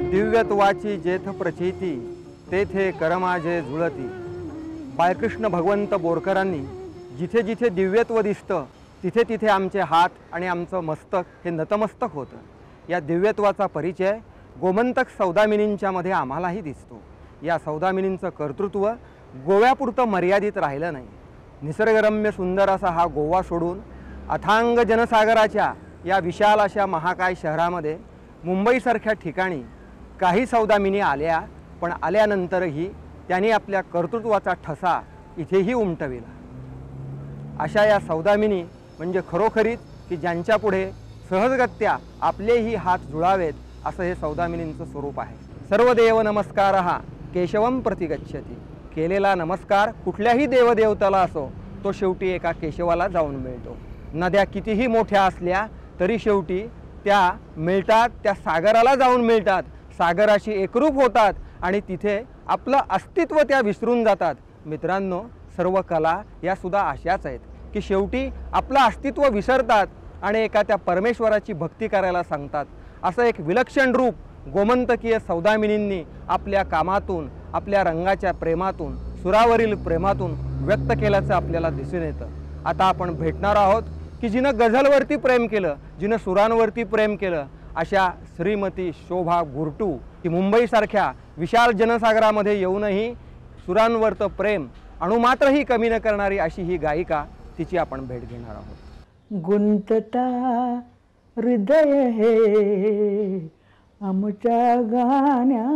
दिव्यत्वाची जेथ प्रचिती तेथे करमाजे झुळती। बाळकृष्ण भगवंत बोरकरांनी जिथे जिथे दिव्यत्व दिसतं तिथे तिथे आमचे हात आणि आमचं मस्तक हे नतमस्तक होतं। या दिव्यत्वाचा परिचय गोमंतक सौदामिनींच्या मध्ये आम्हालाही दिसतो। या सौदामिनींचं कर्तृत्व गोव्यापुरतं मर्यादित राहिलं नाही। निसर्गरम्य सुंदर असा हा गोवा सोडून अथांग जनसागराच्या या विशाल अशा महाकाय शहरामध्ये मुंबईसारख्या ठिकाणी काही सौदामिनी आल्या, पण आल्यानंतरही त्यांनी आपल्या कर्तृत्वाचा ठसा इथेही उमटविला। अशा या सौदामिनी म्हणजे खरोखरीच की ज्यांच्या पुढे सहजगत्या आपलेही हात जुळावेत असं हे सौदामिनींचं स्वरूप आहे। सर्वदेव नमस्कारः केशवम प्रतिगच्छति। केलेला नमस्कार कुठल्याही देवदेवताला असो तो शेवटी एका केशवाला जाऊन मिळतो। नद्या कितीही मोठ्या असल्या तरी शेवटी त्या मिळतात, त्या सागराला जाऊन मिळतात, सागराशी एकरूप होतात आणि तिथे आपलं अस्तित्व त्या विसरून जातात। मित्रांनो, सर्व कला या सुद्धा अशाच आहेत की शेवटी आपलं अस्तित्व विसरतात आणि एका त्या परमेश्वराची भक्ती करायला सांगतात। असं एक विलक्षण रूप गोमंतकीय सौदामिनींनी आपल्या कामातून, आपल्या रंगाच्या प्रेमातून, सुरावरील प्रेमातून व्यक्त केल्याचं आपल्याला दिसून येतं। आता आपण भेटणार आहोत की जिनं गझलवरती प्रेम केलं, जिनं सुरांवरती प्रेम केलं, अशा श्रीमती शोभा गुरटू की मुंबईसारख्या विशाल जनसागरामध्ये येऊनही सुरांवरचं प्रेम अणुमात्रही कमी न करणारी अशी ही गायिका, तिची आपण भेट घेणार आहोत। गुंतता हृदय हे आमच्या गाण्यापाशी।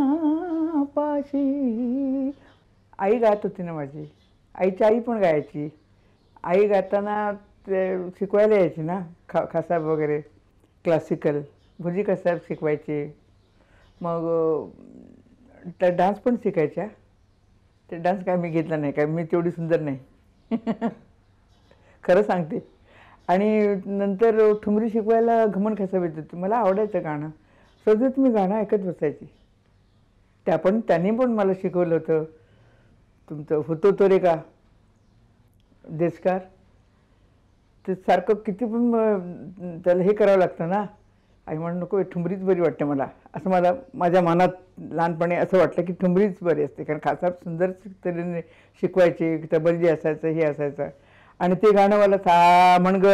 आई गात होती ना माझी, आईची आई पण गायची। आई गाताना ते शिकवायला यायची ना, खासाब वगैरे क्लासिकल भुजी कसाब शिकवायचे। मग त्या डान्स पण शिकायच्या। ते डान्स काय मी घेतला नाही, काय मी तेवढी सुंदर नाही खरं सांगते। आणि नंतर ठुमरी शिकवायला घमन कसाब येत होती। मला आवडायचं गाणं, सतत मी गाणं ऐकत बसायची। त्यांनी पण मला शिकवलं होतं। तुमचं होतो तो रे का देशकार, ते सारखं किती पण त्याला हे करावं लागतं ना। आई म्हणून नको, ठुमरीच बरी वाटते मला, असं माझ्या मनात लहानपणी असं वाटलं की ठुमरीच बरी असते। कारण खासाब सुंदर तऱ्हेने शिकवायचे, तबलजी असायचं, हे असायचं आणि ते गाणं मला सा म्हणग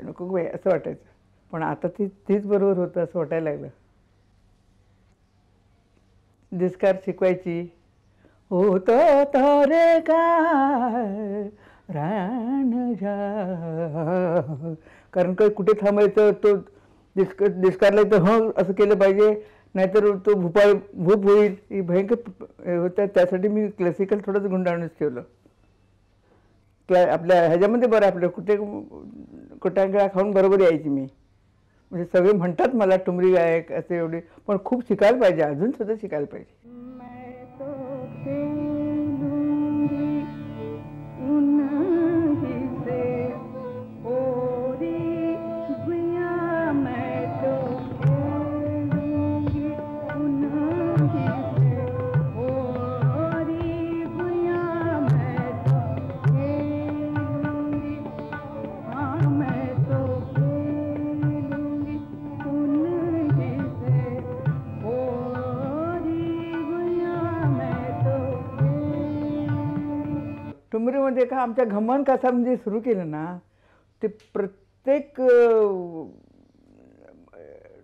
नको बाई असं वाटायचं। पण आता तीच बरोबर होतं असं वाटायला लागलं। दिसकार शिकवायची, होतं तोरे काय रान जा, कारण काही कुठे थांबायचं, तो दिसकारला तर हं असं केलं पाहिजे, नाहीतर तो भूप होईल, ही भयंकर होतं। त्यासाठी मी क्लासिकल थोडंच गुंडाळूनच ठेवलं। आपल्या ह्याच्यामध्ये बरं आपलं कुटांगळा खाऊन बरोबर यायची मी। म्हणजे सगळे म्हणतात मला ठुमरी गायक असं एवढे, पण खूप शिकायला पाहिजे, अजून सुद्धा शिकायला पाहिजे। ठुमरीमध्ये का आमच्या घमन कसा म्हणजे सुरू केलं ना, ते प्रत्येक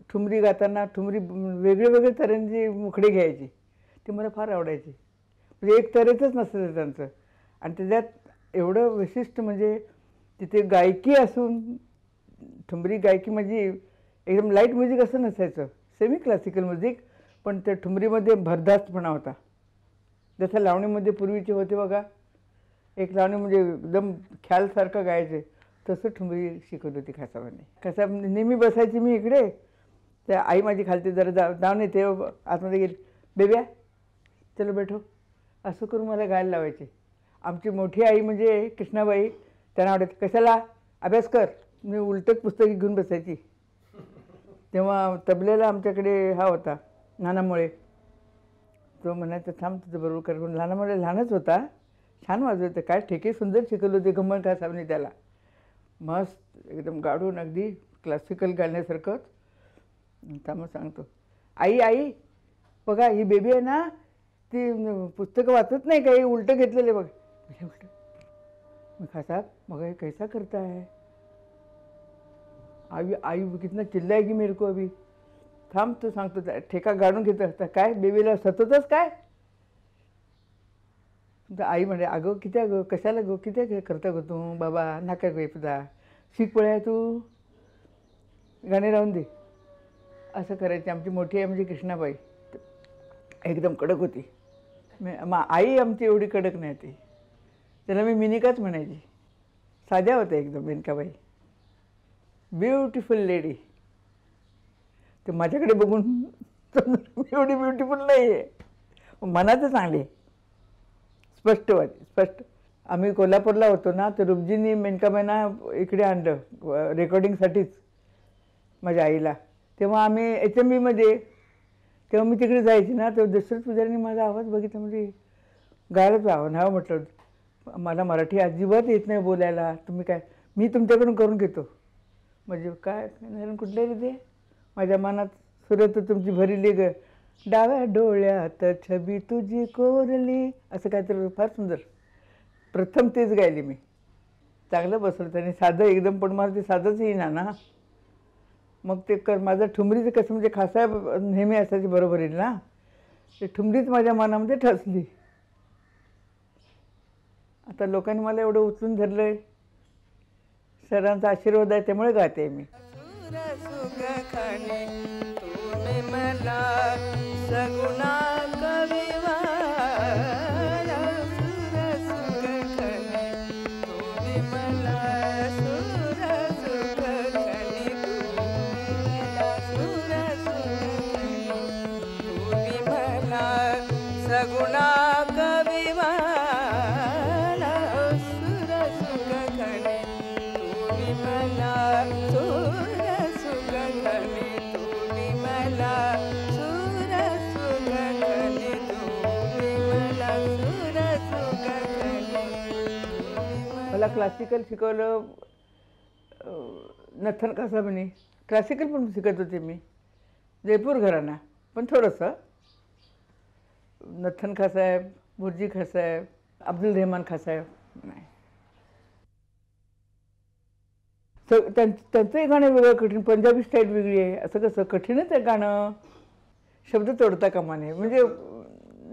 ठुमरी गाताना ठुमरी वेगळे तऱ्हेचे मुखडे घ्यायचे, ते मला फार आवडायचे। म्हणजे एक तऱ्हेचंच नसतं त्यांचं, आणि त्याच्यात एवढं विशिष्ट म्हणजे तिथे गायकी असून, ठुमरी गायकी म्हणजे एकदम लाईट म्युझिक असं नसायचं, सेमी क्लासिकल म्युझिक, पण त्या ठुमरीमध्ये भरधास्तपणा होता। जसं लावणीमध्ये पूर्वीचे होते बघा, एक लावणी म्हणजे एकदम ख्यालसारखं गायचे, तसं ठुमरी शिकवली होती खासाबाने. कसा नेहमी बसायची मी इकडे, त्या आई माझी खालती जरा जाऊन येते आतमध्ये गेली, बेब्या चलो बैठो, असं करून मला गायला लावायचे. आमची मोठी आई म्हणजे कृष्णाबाई, त्यांना आवडत कशाला अभ्यास कर, मी उलटच पुस्तकी घेऊन बसायची. तेव्हा तबलेला आमच्याकडे हा होता नानामुळे, तो म्हणायचा थांब तुझं बरोबर कर. नानामुळे लहानच होता, छान वाजवायचं, काय ठेके सुंदर शिकवलं होते गंमत खासाबने त्याला. मस्त एकदम गाडून अगदी क्लासिकल गाण्यासारखंच. थांब सांगतो, आई आई बघा ही बेबी आहे ना, ती पुस्तकं वाचत नाही काही, उलटं घेतलेले बघ. उलट मी खासा मग हे कैसा करता है, आई आई कितना चिल्लाएगी मेरे को अभी. थांब तो सांगतो, ठेका गाडून घेतो. काय बेबीला सततच काय. आई म्हणे अगं किती अगं कशाला गो किती करता गो तू बाबा, नाका गो तुझा शिक पळ्या तू, गाणे राहून दे. असं करायचे. आमची मोठी आई म्हणजे कृष्णाबाई एकदम कडक होती. आई आमची एवढी कडक नाही ती, त्याला मी मिनिकाच म्हणायची. साध्या होत्या एकदम मेनकाबाई, ब्युटिफुल लेडी. ते माझ्याकडे बघून मी एवढी ब्युटिफुल नाही आहे, मनाचं चांगली स्पष्ट. आम्ही कोल्हापूरला होतो ना, तर रुबजींनी मेनकाबाईंना इकडे आणलं रेकॉर्डिंगसाठीच माझ्या आईला. तेव्हा आम्ही HMBमध्ये, तेव्हा मी तिकडे जायची ना, तर दशरथ पुजारीने माझा आवाज बघितला, म्हणजे गायलाच नाव म्हटलं, मला मराठी अजिबात येत नाही बोलायला, तुम्ही काय मी तुमच्याकडून करून घेतो. म्हणजे काय कुठल्या रे, माझ्या मनात सुरत तुमची भरिली ग, डाव्या डोळ्यात छबी तुझी कोरली, असं काहीतरी फार सुंदर. प्रथम तेच गायली मी, चांगलं बसलं त्याने, साधं एकदम, पण मला ते साधंच येईना ना. मग ते माझं ठुमरीचं कसं म्हणजे खासा नेहमी असायची बरोबर येईल ना, ते ठुमरीच माझ्या मनामध्ये ठसली. आता लोकांनी मला एवढं उचलून धरलंय, सरांचा आशीर्वाद आहे त्यामुळे गाते मी. मला क्लासिकल शिकवलं नथन खासाबाने. क्लासिकल पण शिकत होते मी, जयपूर घराणा, पण थोडंसं. नथन खासाहेब, बुर्जी खासाहेब, अब्दुल रहमान खासाहेब नाही. त्यांचंही गाणं वेगळं कठीण, पंजाबी स्टाईल वेगळी आहे. असं कसं कठीणच आहे गाणं, शब्द तोडता कामा नये. म्हणजे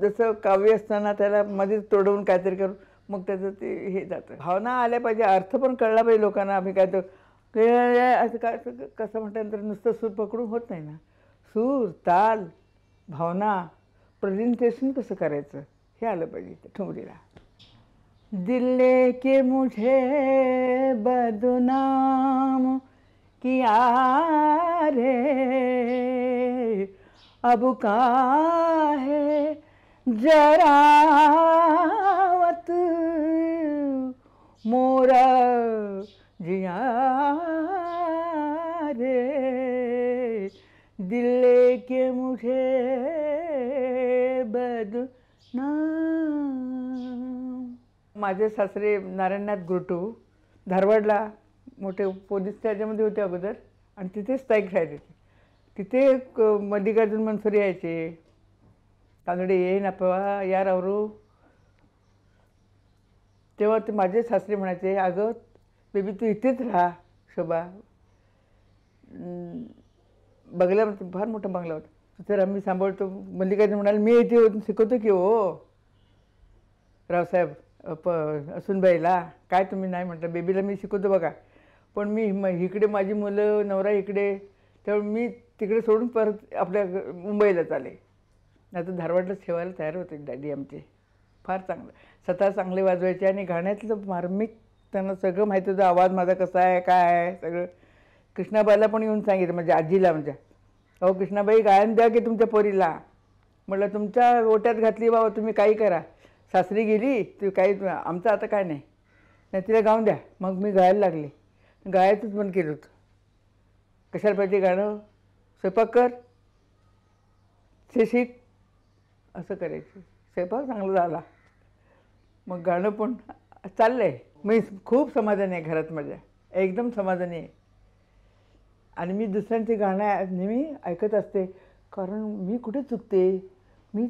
जसं काव्य असताना त्याला मध्ये तोडवून काहीतरी करून मग त्याचं ते हे जातं. भावना आल्या पाहिजे, अर्थ पण कळला पाहिजे लोकांना. आम्ही काय तर असं काय कसं म्हटल्यानंतर नुसतं सूर पकडून होत नाही ना. सूर, ताल, भावना, प्रेझेंटेशन कसं करायचं हे आलं पाहिजे ठुमरीला. दिल लेके मुझे बदनाम किया रे, अब काहे जरावत मोरा जिया रे, दिल लेके मुझे बदनाम. माझे सासरे नारायणनाथ गुरटू धारवाडला मोठे पोलीस त्याच्यामध्ये होते अगोदर, आणि तिथे स्थायिक राहायचे. तिथे मल्लिकार्जुन मनसुरे यायचे, कानडे ये ना पवा यार आवरू. तेव्हा ते माझे सासरे म्हणायचे, अगं बेबी तू इथेच राहा. शोभा बंगला, फार मोठा बंगला होता, तर आम्ही सांभाळतो. मल्लिकार्जुन म्हणाले मी इथे शिकवतो की हो रावसाहेब सुनबाईला, काय तुम्ही नाही म्हटलं, बेबीला मी शिकवतो बघा. पण मी इकडे माझी मुलं नवरा इकडे, त्यामुळे मी तिकडे सोडून परत आपल्या मुंबईला आले. नाही तर धारवाडलाच ठेवायला तयार होते डॅडी आमचे. फार चांगलं, स्वतः चांगले वाजवायचे आणि गाण्यातलं मार्मिक त्यांना सगळं माहिती होतं, आवाज माझा कसा आहे काय आहे सगळं. कृष्णाबाईला पण येऊन सांगितलं, म्हणजे आजीला म्हणजे, अहो कृष्णाबाई गायन द्या की तुमच्या पोरीला. म्हटलं तुमच्या ओट्यात घातली बाबा, तुम्ही काही करा, सासरी गेली ती काही, आमचं आता काय नाही, नाही तिला गाऊन द्या. मग मी गायला लागले, गायचंच बंद केलं होतं. कशाला पाहिजे गाणं, स्वयंपाक कर, ते शिक, असं करायचं. स्वयंपाक चांगला झाला, मग गाणं पण चाललं आहे. मी खूप समाधानी आहे घरात माझ्या, एकदम समाधानी आहे. आणि मी दुसऱ्यांचे गाणं नेहमी ऐकत असते, कारण मी कुठे चुकते, मी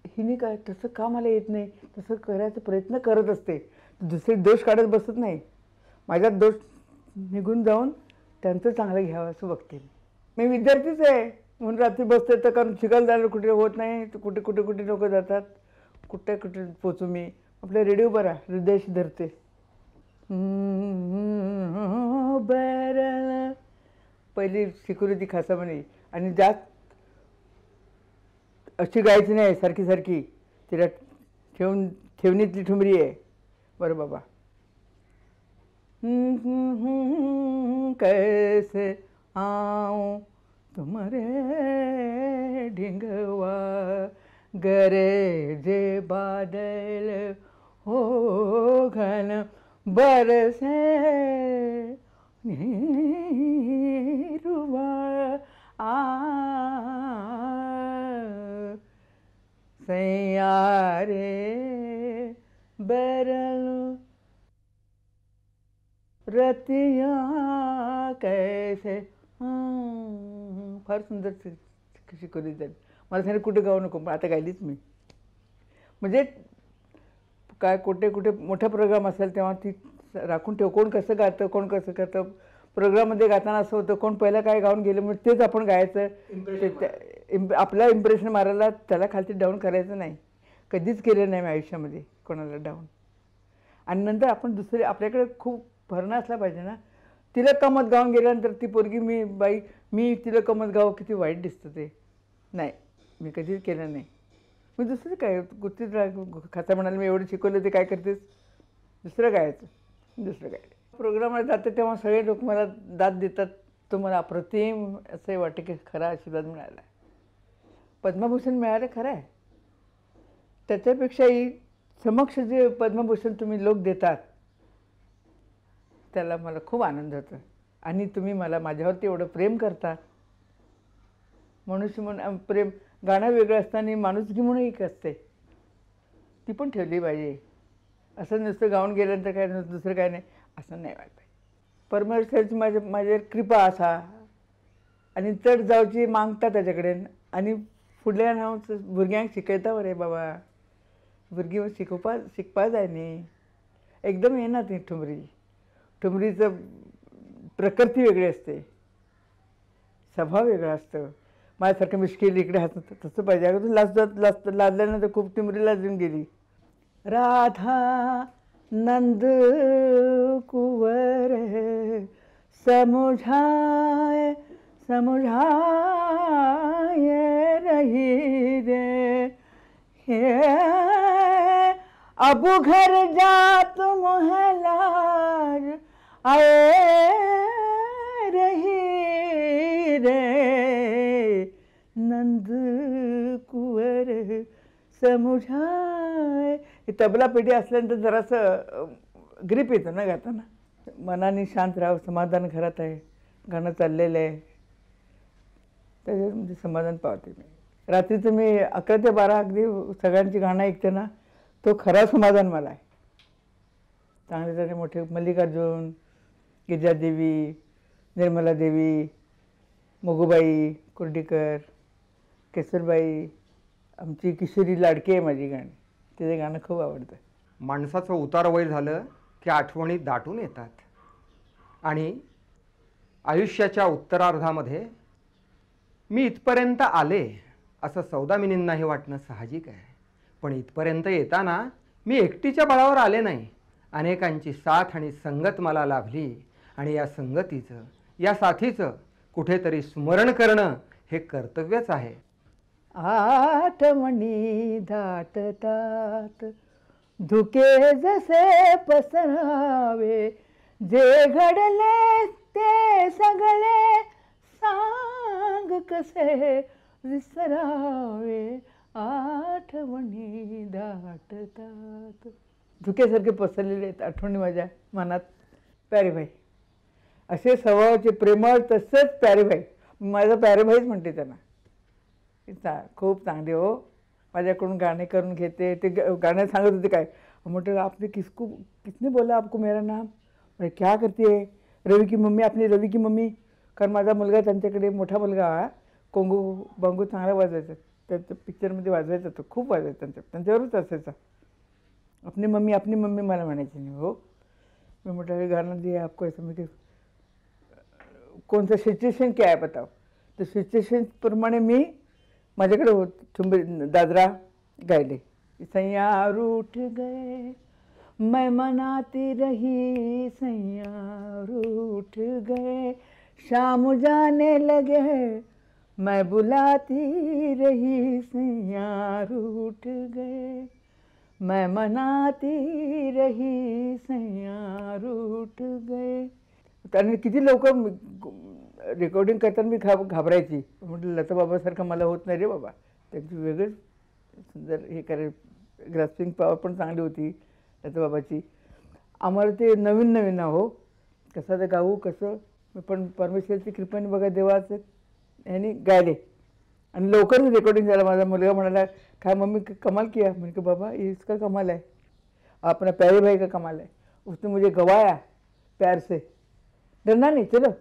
हिने काय तसं का मला येत नाही, तसं करायचा प्रयत्न करत असते. दुसरे दोष काढत बसत नाही, माझ्यात दोष निघून जाऊन त्यांचं चांगलं घ्यावं असं बघते. मी विद्यार्थीच आहे म्हणून रात्री बसते, तर कारण शिकायला जायला कुठे होत नाही, तर कुठे कुठे कुठे लोक जातात, कुठे कुठे पोचू मी. आपल्या रेडिओ बरा हृदयाशी धरते. बरं पहिली शिकवली ती खासामणी, आणि जास्त अशी गायची नाही सारखी सारखी, तिला ठेवणीतली ठुमरी आहे. बरं बाबा, कैसे आऊं तुम्हारे ढिंगवा, गरजे बादल हो घन बरसे निरुवा, सैया रे बरल रतिया कैसे. फार सुंदर शिकवली जाईल. मला सांगितलं कुठे गाऊ नको, पण आता गायलीच मी. म्हणजे काय कुठे कुठे मोठा प्रोग्राम असेल तेव्हा ती राखून ठेव, कोण कसं गातं कोण कसं करतं. प्रोग्राममध्ये गाताना असं होतं, कोण पहिलं काय गाऊन गेलं म्हणजे तेच आपण गायचं. आपला इम्प्रेशन मारायला त्याला खालती डाऊन करायचं नाही. कधीच केलं नाही मी आयुष्यामध्ये कोणाला डाऊन. आणि नंतर आपण दुसरे, आपल्याकडे खूप भरणा असला पाहिजे ना. तिला कमत गाऊन गेल्यानंतर ती पोरगी मी तिला कमत गावं, किती वाईट दिसतं ते. नाही, मी कधीच केलं नाही. मी दुसरं काय कुठेच खाता म्हणाले, मी एवढं शिकवलं ते काय करतेस, दुसरं गायचं, दुसरं गायचं. प्रोग्रामला जाते तेव्हा सगळे लोक मला दाद देतात, तो मला अप्रतिम असं वाटतं की खरा आशीर्वाद मिळाला. पद्मभूषण मिळालं खरं आहे, त्याच्यापेक्षाही समक्ष जे पद्मभूषण तुम्ही लोक देतात त्याला मला खूप आनंद होतो. आणि तुम्ही मला माझ्यावरती एवढं प्रेम करता. मनुष्य म्हणून प्रेम, गाणं वेगळं असताना माणुसकी म्हणून एक असते, ती पण ठेवली पाहिजे. असं नुसतं गाऊन गेल्यानंतर काय दुसरं काय नाही असं नाही वाटत. परमेश्वराची माझ्या कृपा असा, आणि चढ जावची मागता त्याच्याकडे, आणि फुडल्या नाव भुरग्यांक शिकयता बरे बाबा, भुरगीं शिकपा जाय न्ही. एकदम येना ती ठुमरीचं प्रकृती वेगळी असते, स्वभाव वेगळा असतं. माझ्यासारखं मिश्किल इकडे हात तसं पाहिजे. अगदी लादल्यानंतर खूप ठुमरीला लाजून गेली. राधा नंद कुंवर समुझाए रही रे, अब घर जात मोहलाज आए रही रे, नंद कुंवर समुझाए. ही तबला पेटी असल्यानंतर जरासं ग्रीप येतं ना गाताना. मनाने शांत राहावं, समाधान घरात आहे, गाणं चाललेलं आहे, त्याच्यामध्ये समाधान पावते मी. रात्रीचं मी 11 ते 12 अगदी सगळ्यांची गाणं ऐकते ना, तो खरा समाधान मला आहे. चांगले चांगले मोठे मल्लिकार्जुन, गिरिजादेवी, निर्मला देवी, मोगूबाई कुर्डीकर, केसरबाई, आमची किशोरी लाडकी आहे माझी गाणी, तिचं गाणं खूप आवडतं. माणसाचं उतार वय झालं की आठवणी दाटून येतात, आणि आयुष्याच्या उत्तरार्धामध्ये मी इथपर्यंत आले असं सौदामिनींनाही वाटणं साहजिक आहे. पण इथपर्यंत येताना मी एकटीच्या बळावर आले नाही, अनेकांची साथ आणि संगत मला लाभली, आणि या संगतीचं, या साथीचं कुठेतरी स्मरण करणं हे कर्तव्यच आहे. आठवणी दाटतात धुके जसे पसरावे, जे घडले ते सगळे सांग कसे विसरावे, आठवणी दाटतात. धुक्यासारखे पसरलेले आहेत आठवणी माझ्या मनात. प्यारेभाई असे स्वभावाचे, प्रेमळ, तसंच प्यारेभाई. माझा प्यारेभाईच म्हणते त्यांना. खूप चांगले हो. माझ्याकडून गाणे करून घेते. ते गाणं सांगत होते काय, म्हटलं आपने किसने बोला आपको मेरा नाम, अरे क्या करते है, रवी की मम्मी, आपली रवी की मम्मी. कारण माझा मुलगा, त्यांच्याकडे मोठा मुलगा कोंगू बांगू चांगला वाजवायचा. त्या पिक्चरमध्ये वाजवायचा तो, खूप वाजवायचा त्यांच्यावरच असायचा. अपनी मम्मी मला म्हणायची नाही हो. मी म्हटलं गाणं दिया आपको ऐसा, म्हणजे कोणतं सिच्युएशन क्या आहे बताओ. तर सिच्युएशनप्रमाणे मी माझ्याकडे ठुंबरी दादरा गायले. सैया रूठ गए मैं मनाती रही, सैया रूठ गए शाम जाने लगे मैं बुलाती रही, सैया रूठ गए मैं मनाती रही, सैया रूठ गए. कारण किती लवकर रेकॉर्डिंग करताना मी घाबरायची. म्हटलं लता बाबासारखं मला होत नाही रे बाबा. त्यांची वेगळंच सुंदर हे ग्रास्पिंग पॉवर पण चांगली होती लता बाबाची. आम्हाला ते नवीन नवीन हो, कसं ते गाऊ कसं. मी पण परमेश्वरची कृपेने बघा देवाचं ह्यानी गायले आणि लवकरच रेकॉर्डिंग झालं. माझा मुलगा म्हणाला काय मम्मी कमाल किया. म्हणजे बाबा इसका कमाल है, अपना प्यारे भाई का कमाल है, उसने मुझे गवाया प्यार से, डरना नहीं, चलो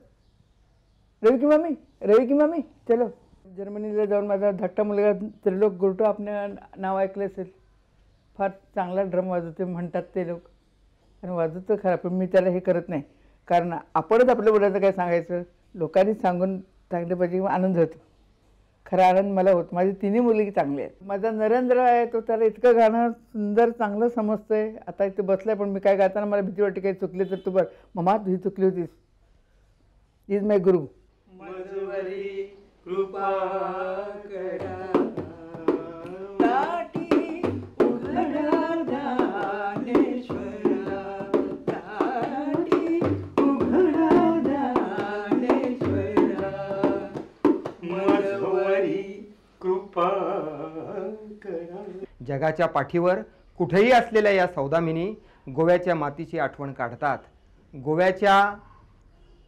रवी की मम्मी चलो. जर्मनीला जाऊन माझा धाकटा मुलगा त्रिलोक गुरटो, आपल्या नाव ऐकलं असेल, फार चांगला ड्रम वाजवते म्हणतात ते लोक. आणि वाजवतं खरं, पण मी त्याला हे करत नाही. कारण आपणच आपल्या मुलाचं काय सांगायचं, लोकांनी सांगून चांगले पाहिजे, आनंद होतो. खरा आनंद मला होतो. माझी तिन्ही मुलगी चांगली आहेत. माझा नरेंद्र आहे, तो त्याला इतकं गाणं सुंदर चांगलं समजतंय. आता इथे बसलाय, पण मी काय गाताना मला भीती वाटते काही चुकले तर तू बघ मम्मा तुझी चुकली होतीस. इज माय गुरु. मजवरी कृपा करा, ताटी उघडा ज्ञानेश्वरा, ताटी उघडा ज्ञानेश्वरा, मजवरी कृपा करा. जगाच्या पाठीवर कुठेही असलेल्या या सौदामिनी गोव्याच्या मातीची आठवण काढतात. गोव्याच्या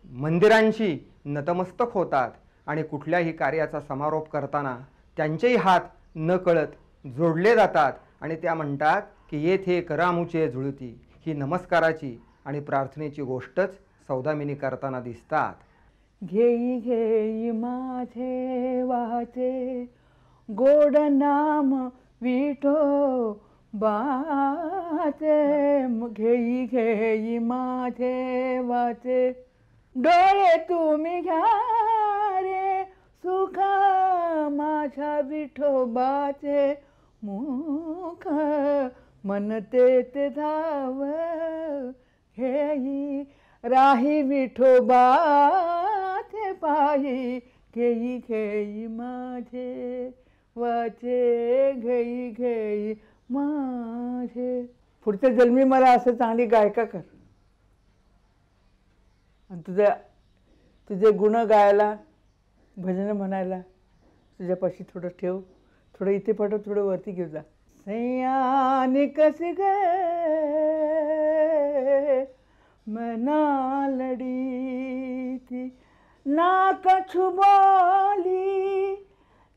मंदिरांशी नतमस्तक होतात आणि कुठल्याही कार्याचा समारोप करताना त्यांचेही हात न कळत जोडले जातात आणि त्या म्हणतात की येथे करामुचे जुळती. ही नमस्काराची आणि प्रार्थनेची गोष्टच सौदामिनी करताना दिसतात. घेई घेई माझे वाचे, गोड नाम विठो बाचे. घेई घेई माझे वाचे, डोळे तुम्ही घ्या रे, सुख माझ्या विठोबाचे. मुख म्हणते ते धाव, घेई राही विठोबाचे पायी. घेई घेई माझे वाचे, घेई घेई माझे. पुढच्या जन्मी मला असं चांगली गायिका कर आणि तुझे गुण गायला, भजन म्हणायला तुझ्यापाशी थोडं ठेव. थोडं इथे पाठव, थोडं वरती घेऊ जा. सैयानी कस गए मना लड़ी थी, ना कछु बोली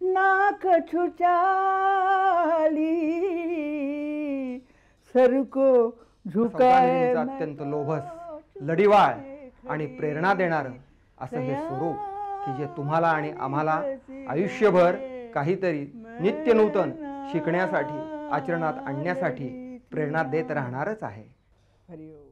ना कछु चाली, सर को झुकाए. सौदामिनीचं अत्यंत लोभस, लढीवाळ आणि प्रेरणा देणारं असं हे स्वरूप की जे तुम्हाला आणि आम्हाला आयुष्यभर काहीतरी नित्य नूतन शिकण्यासाठी, आचरणात आणण्यासाठी प्रेरणा देत राहणारच आहे. हरि ओम.